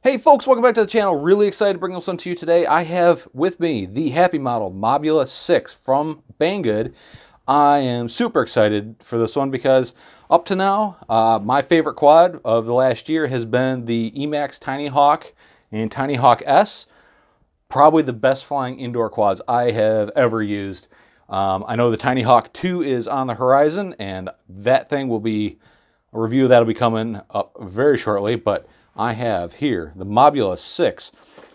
Hey folks, welcome back to the channel. Really excited to bring this one to you today. I have with me the Happymodel Mobula 6 from Banggood. I am super excited for this one because up to now, my favorite quad of the last year has been the Emax Tiny Hawk and Tiny Hawk S. Probably the best flying indoor quads I have ever used. I know the Tiny Hawk 2 is on the horizon, and that thing will be, a review of that will be coming up very shortly, but I have here the Mobula 6.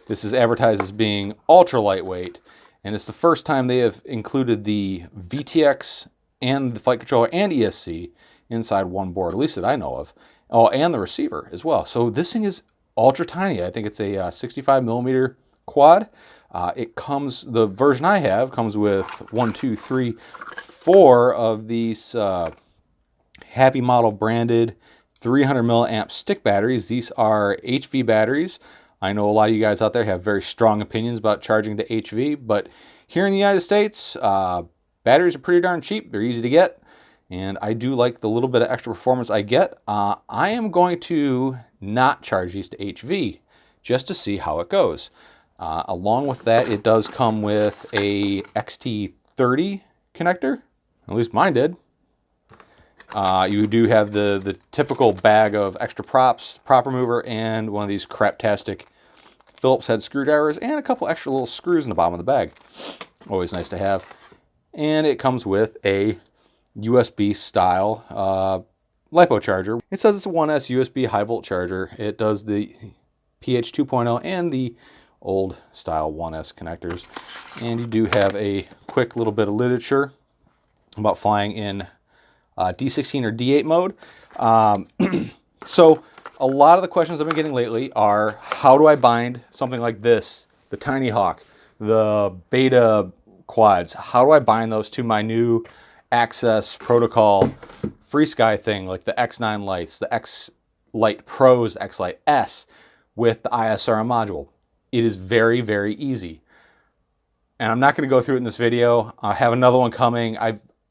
This is advertised as being ultra lightweight, and it's the first time they have included the VTX and the flight controller and ESC inside one board, at least that I know of. Oh, and the receiver as well. So this thing is ultra tiny. I think it's a 65 millimeter quad. The version I have comes with 4 of these Happymodel branded 300 milliamp stick batteries. These are HV batteries. I know a lot of you guys out there have very strong opinions about charging to HV, but here in the United States, batteries are pretty darn cheap. They're easy to get, and I do like the little bit of extra performance I get. I am going to not charge these to HV just to see how it goes. Along with that, it does come with a XT30 connector. At least mine did. You do have the typical bag of extra props, prop remover, and one of these craptastic Phillips head screwdrivers, and a couple extra little screws in the bottom of the bag. Always nice to have. And it comes with a USB style LiPo charger. It says it's a 1S USB high volt charger. It does the PH 2.0 and the old style 1S connectors. And you do have a quick little bit of literature about flying in D16 or D8 mode. So a lot of the questions I've been getting lately are, how do I bind something like this, the Tiny Hawk, the Beta quads? How do I bind those to my new Access protocol FreeSky thing, like the X9 Lights, the X Lite Pros, the X Lite S with the r-xsr module? It is very, very easy. And I'm not going to go through it in this video. I have another one coming.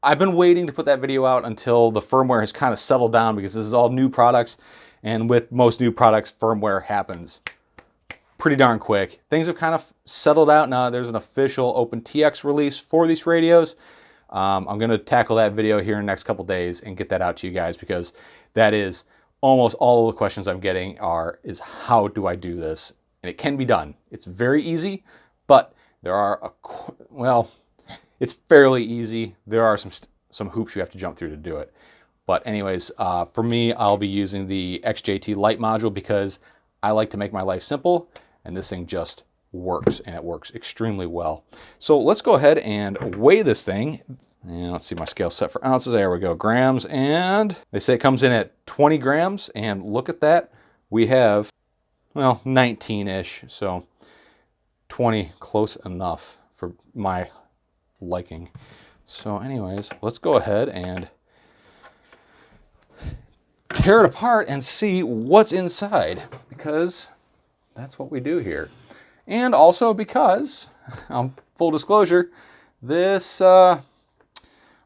I've been waiting to put that video out until the firmware has kind of settled down, because this is all new products, and with most new products, firmware happens pretty darn quick. Things have kind of settled out now. There's an official OpenTX release for these radios. I'm going to tackle that video here in the next couple days and get that out to you guys, because that is almost all of the questions I'm getting is how do I do this? And it can be done. It's very easy, but there are it's fairly easy. There are some hoops you have to jump through to do it. But anyways, for me, I'll be using the XJT Lite module because I like to make my life simple, and this thing just works, and it works extremely well. So let's go ahead and weigh this thing. And let's see, my scale set for ounces. There we go, grams. And they say it comes in at 20 grams. And look at that. We have, well, 19-ish. So 20, close enough for my liking. So anyways, let's go ahead and tear it apart and see what's inside, because that's what we do here. And also because, full disclosure, this I've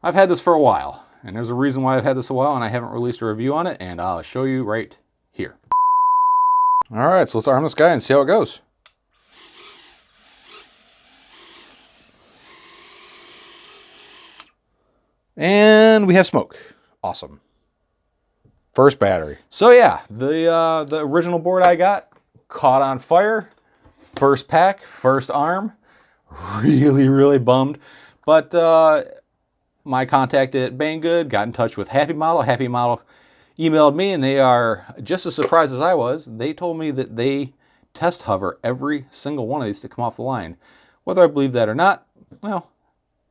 had this for a while, and there's a reason why I've had this a while and I haven't released a review on it, and I'll show you right here. All right, so let's arm this guy and see how it goes. And we have smoke. Awesome. First battery. So yeah, the original board I got caught on fire. First pack, first arm. Really, really bummed. But my contact at Banggood got in touch with Happymodel. Happymodel emailed me, and they are just as surprised as I was. They told me that they test hover every single one of these to come off the line. Whether I believe that or not, well,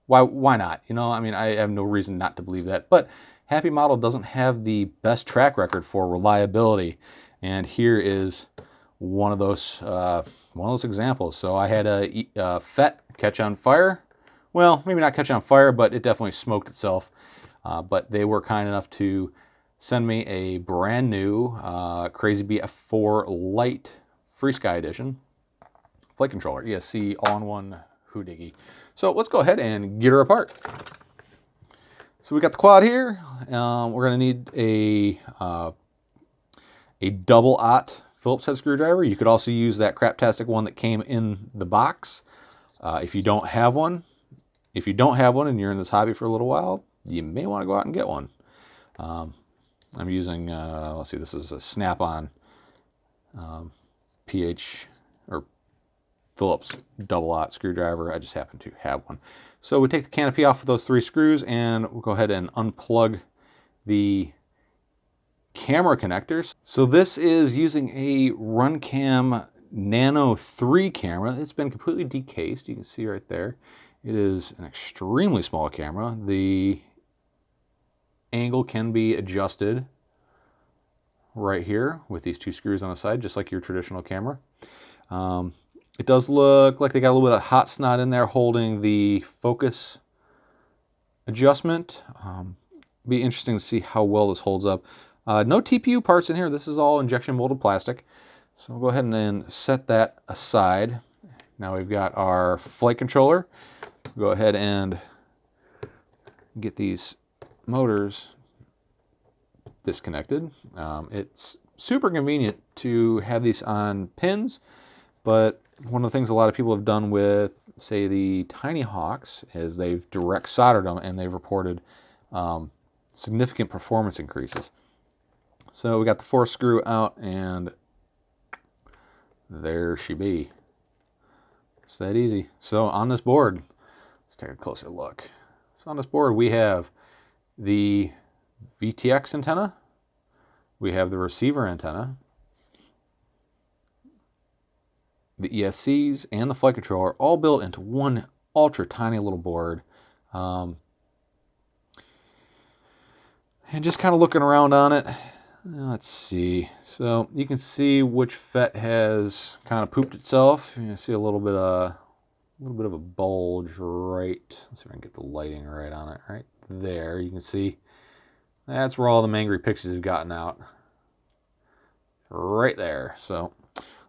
why not? You know, I mean, I have no reason not to believe that. But Happymodel doesn't have the best track record for reliability, and here is one of those examples. So I had a FET catch on fire. Well, maybe not catch on fire, but it definitely smoked itself. But they were kind enough to send me a brand new Crazy Bee F4 Lite FreeSky Edition flight controller, ESC all-in-one hoodie. So let's go ahead and get her apart. So we got the quad here. We're going to need a double aught Phillips head screwdriver. You could also use that craptastic one that came in the box. If you don't have one and you're in this hobby for a little while, you may want to go out and get one. I'm using, let's see, this is a Snap-on PH or Phillips double-aught screwdriver. I just happen to have one. So we take the canopy off of those 3 screws, and we'll go ahead and unplug the camera connectors. So this is using a Runcam Nano 3 camera. It's been completely decased. You can see right there. It is an extremely small camera. The angle can be adjusted right here with these 2 screws on the side, just like your traditional camera. It does look like they got a little bit of hot snot in there holding the focus adjustment. Be interesting to see how well this holds up. No TPU parts in here. This is all injection molded plastic. So we'll go ahead and set that aside. Now we've got our flight controller. Go ahead and get these motors disconnected. It's super convenient to have these on pins, but one of the things a lot of people have done with, say, the Tiny Hawks is they've direct soldered them, and they've reported significant performance increases. So we got the 4th screw out, and there she be. It's that easy. So on this board, let's take a closer look. So on this board we have the VTX antenna, we have the receiver antenna, the ESCs, and the flight controller all built into one ultra tiny little board. And just kind of looking around on it, let's see. So you can see which FET has kind of pooped itself. You can see a little bit of a bulge right. Let's see if I can get the lighting right on it. Right there, you can see that's where all the mangry pixies have gotten out. Right there. So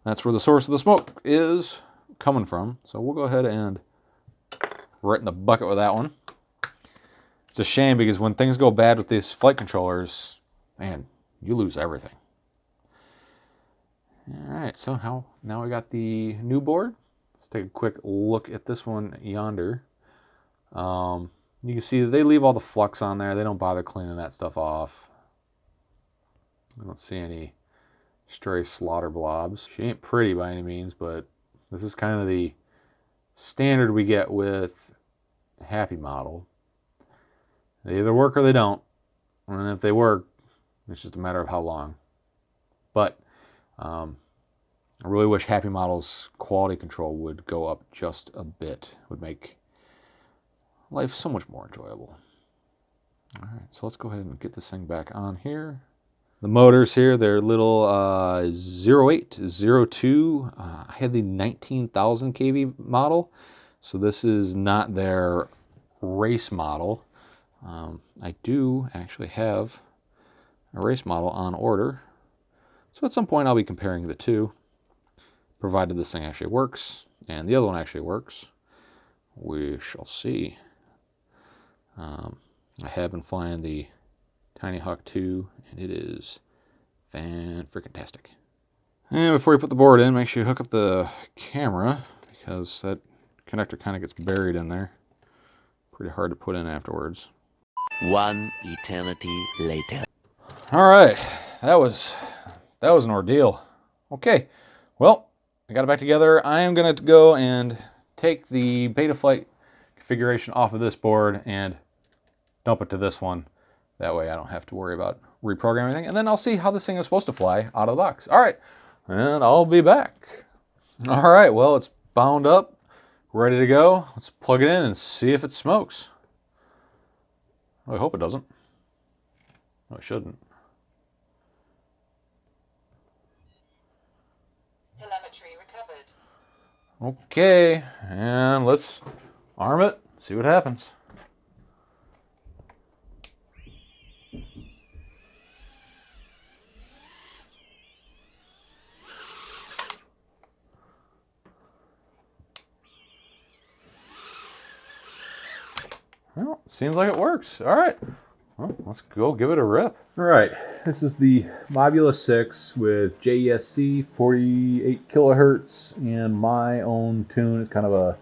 that's where the source of the smoke is coming from. So we'll go ahead and right in the bucket with that one. It's a shame because when things go bad with these flight controllers, man, you lose everything. All right, so now we got the new board. Let's take a quick look at this one yonder. You can see that they leave all the flux on there. They don't bother cleaning that stuff off. I don't see any stray slaughter blobs. She ain't pretty by any means, but this is kind of the standard we get with Happymodel. They either work or they don't. And if they work, it's just a matter of how long. But I really wish Happymodel's quality control would go up just a bit. It would make life so much more enjoyable. All right, so let's go ahead and get this thing back on here. The motors here, they're little 0802. I had the 19,000 kV model, so this is not their race model. I do actually have a race model on order, so at some point I'll be comparing the two, provided this thing actually works and the other one actually works. We shall see. I have been flying the Tiny Hawk 2, and it is fan-freaking-tastic. And before you put the board in, make sure you hook up the camera, because that connector kind of gets buried in there. Pretty hard to put in afterwards. One eternity later. All right, that was an ordeal. Okay, well, I got it back together. I am going to go and take the Betaflight configuration off of this board and dump it to this one. That way I don't have to worry about reprogramming anything. And then I'll see how this thing is supposed to fly out of the box. All right, and I'll be back. All right, well, it's bound up, ready to go. Let's plug it in and see if it smokes. I hope it doesn't. No, it shouldn't. Telemetry recovered. Okay, and let's arm it, see what happens. Well, seems like it works. All right, Well, let's go give it a rip. All right, this is the Mobula6 with JESC 48 kilohertz and my own tune. It's kind of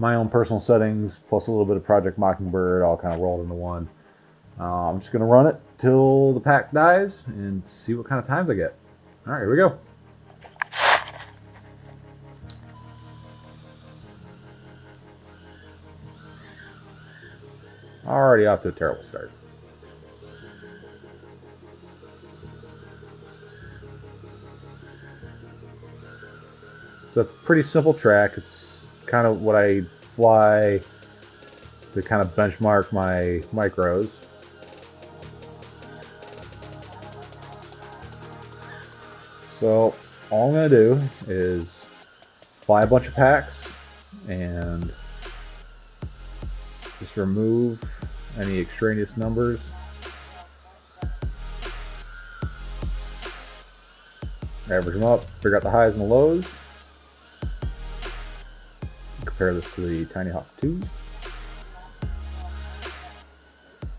my own personal settings plus a little bit of Project Mockingbird all kind of rolled into one. I'm just gonna run it till the pack dies and see what kind of times I get. All right, here we go. Already off to a terrible start. It's a pretty simple track. It's kind of what I fly to kind of benchmark my micros. So all I'm going to do is fly a bunch of packs and just remove any extraneous numbers. Average them up, figure out the highs and the lows. Compare this to the Tiny Hawk 2.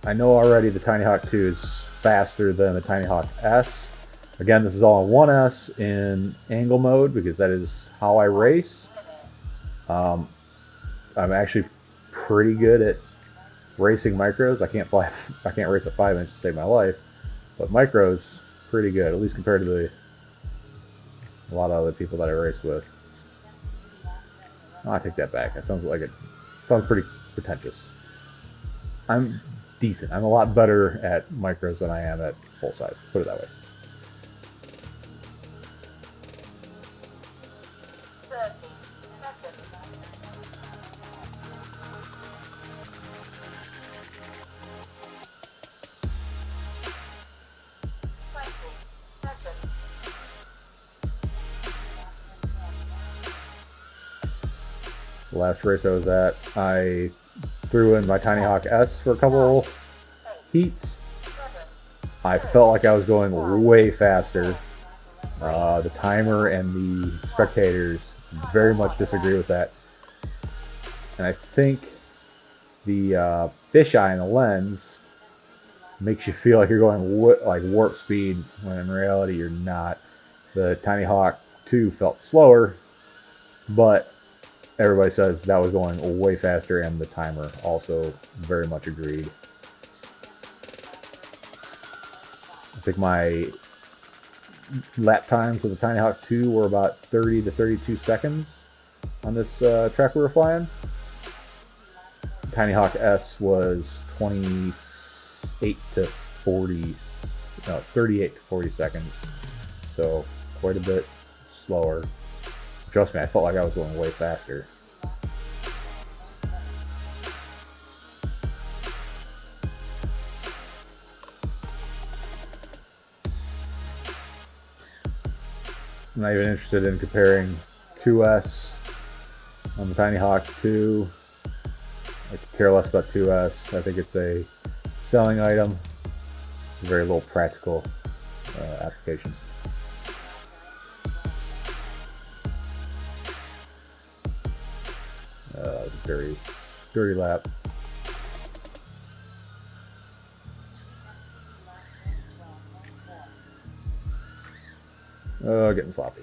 I know already the Tiny Hawk 2 is faster than the Tiny Hawk S. Again, this is all on 1S in angle mode because that is how I race. I'm actually pretty good at racing micros. I can't race at 5 inches to save my life, but micros pretty good, at least compared to a lot of other people that I race with. Oh, I take that back. That sounds pretty pretentious. I'm decent. I'm a lot better at micros than I am at full size. Put it that way. 30 seconds. 20 seconds. The last race I was at, I threw in my Tiny Hawk S for a couple heats. I felt like I was going way faster. The timer and the spectators very much disagree with that. And I think the fisheye in the lens makes you feel like you're going like warp speed when in reality you're not. The Tiny Hawk 2 felt slower, but everybody says that was going way faster, and the timer also very much agreed. I think my lap times with the Tiny Hawk 2 were about 30 to 32 seconds on this track we were flying. The Tiny Hawk S was 38 to 40 seconds, so quite a bit slower. Trust me, I felt like I was going way faster. I'm not even interested in comparing 2S on the Tiny Hawk 2. I could care less about 2S. I think it's a selling item. Very little practical application. Very dirty lap. Getting sloppy.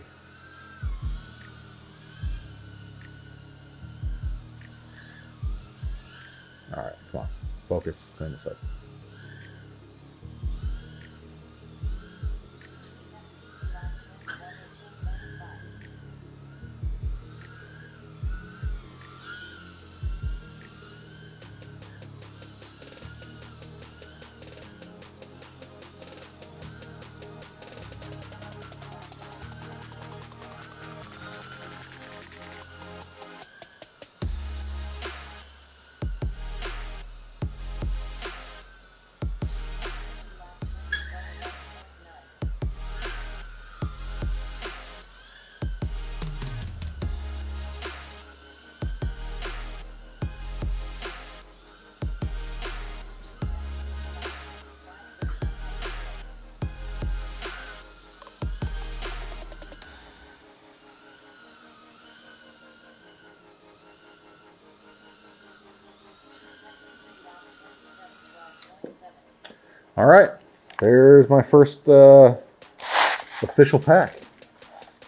All right, come on, focus, clean this up. All right, there's my first official pack.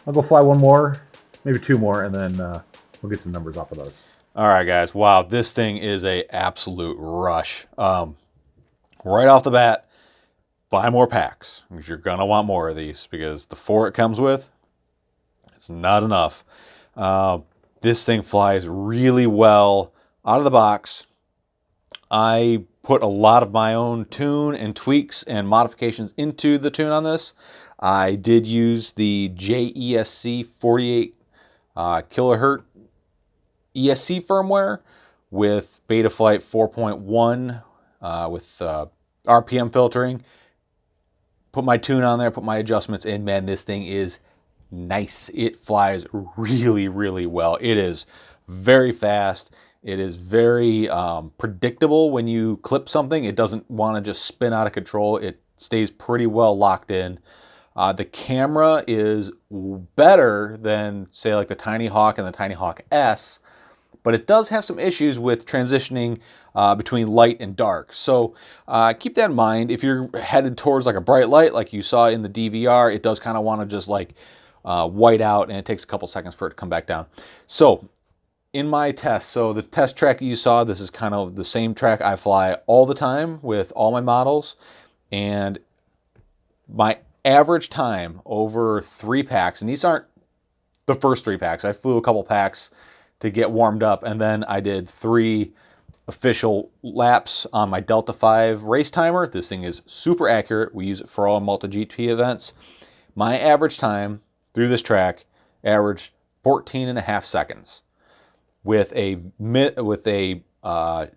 I'll go fly one more, maybe two more, and then we'll get some numbers off of those. All right, guys. Wow, this thing is a absolute rush. Right off the bat, buy more packs because you're gonna want more of these because the 4 it comes with, it's not enough. This thing flies really well out of the box. I put a lot of my own tune and tweaks and modifications into the tune on this. I did use the JESC 48 kilohertz ESC firmware with Betaflight 4.1 with RPM filtering. Put my tune on there, put my adjustments in. Man, this thing is nice. It flies really, really well. It is very fast. It is very predictable when you clip something. It doesn't want to just spin out of control. It stays pretty well locked in. The camera is better than, say, like the Tiny Hawk and the Tiny Hawk S, but it does have some issues with transitioning between light and dark. So keep that in mind. If you're headed towards like a bright light, like you saw in the DVR, it does kind of want to just like white out, and it takes a couple seconds for it to come back down. So in my test, so the test track that you saw, this is kind of the same track I fly all the time with all my models, and my average time over 3 packs, and these aren't the first 3 packs. I flew a couple packs to get warmed up, and then I did 3 official laps on my Delta 5 race timer. This thing is super accurate. We use it for all multi-GP events. My average time through this track averaged 14.5 seconds with a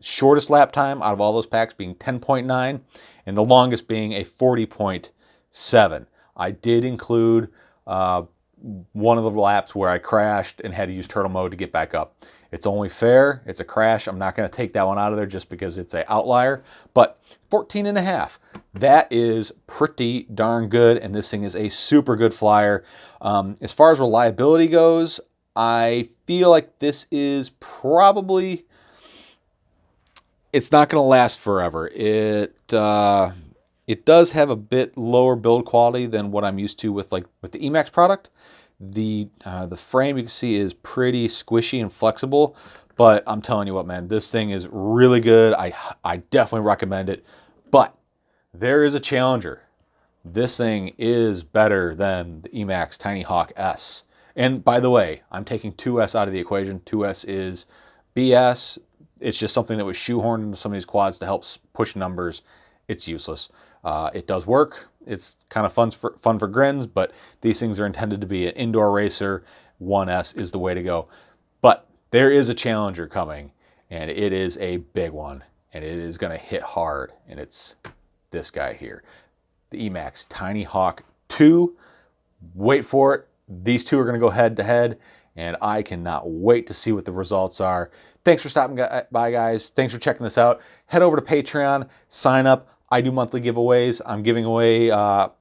shortest lap time out of all those packs being 10.9 and the longest being a 40.7. I did include one of the laps where I crashed and had to use turtle mode to get back up. It's only fair. It's a crash. I'm not going to take that one out of there just because it's an outlier. But 14.5, that is pretty darn good, and this thing is a super good flyer. As far as reliability goes, I feel like this is probably, it's not going to last forever. It does have a bit lower build quality than what I'm used to with the Emax product. The frame, you can see, is pretty squishy and flexible, but I'm telling you what, man, this thing is really good. I definitely recommend it, but there is a challenger. This thing is better than the Emax Tiny Hawk S. And by the way, I'm taking 2S out of the equation. 2S is BS. It's just something that was shoehorned into some of these quads to help push numbers. It's useless. It does work. It's kind of fun for grins, but these things are intended to be an indoor racer. 1S is the way to go. But there is a challenger coming, and it is a big one, and it is going to hit hard, and it's this guy here, the Emax Tiny Hawk 2. Wait for it. These two are going to go head to head, and I cannot wait to see what the results are. Thanks for stopping by, guys. Thanks for checking this out. Head over to Patreon, sign up. I do monthly giveaways. I'm giving away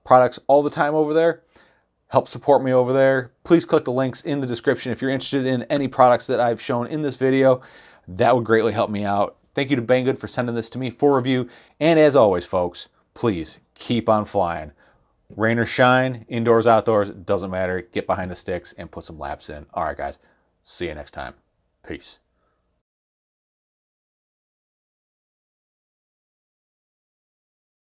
products all the time over there. Help support me over there. Please click the links in the description if you're interested in any products that I've shown in this video. That would greatly help me out. Thank you to Banggood for sending this to me for review. And as always, folks, please keep on flying. Rain or shine, indoors, outdoors, it doesn't matter. Get behind the sticks and put some laps in. All right, guys. See you next time. Peace.